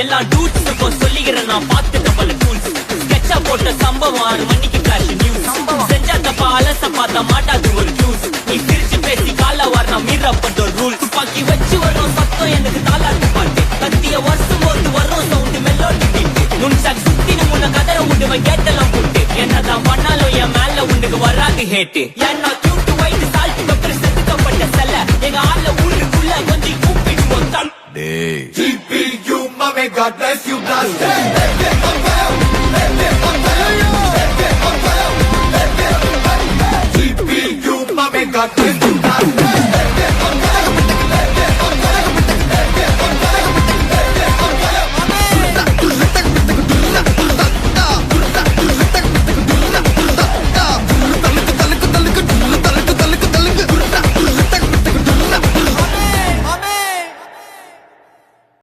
எல்லா டூட்ஸுக்கும் சொல்லிக்கிறேன் நான் பார்த்துட்ட பல டூல்ஸ் ஸ்கெட்சா போட்ட சம்பவம் 6 மணிக்கு கிளாஷ் நியூஸ் செஞ்சா தப்பா அலச பார்த்தா மாட்டாது ஒரு நியூஸ் நீ சிரிச்சு பேசி கால வாரினா மீறப்பட்ட ஒரு ரூல் துப்பாக்கி வச்சு வரும் சத்தம் எனக்கு தாளாட்டு பாட்டு கத்திய வருஷம் போது வரும் சவுண்டு மெல்லோடி பீட்டு நுண்சாக் சுத்தினு முன்ன கதற விடுவேன் கேட்டெல்லாம் போட்டு என்னதான் பண்ணாலும் என் மேல உண்டுக்கு வராது ஹேட்டு ஏன்னா கியூட்டு வைத்து சால்ட் பெப்பர் செதுக்கப்பட்ட செல்ல எங்க ஆள ஊருக்குள்ள கொஞ்சம் கூப்பிடுவோம் தான் TPU, mommy, God bless you, blast TPU, mommy, God bless you.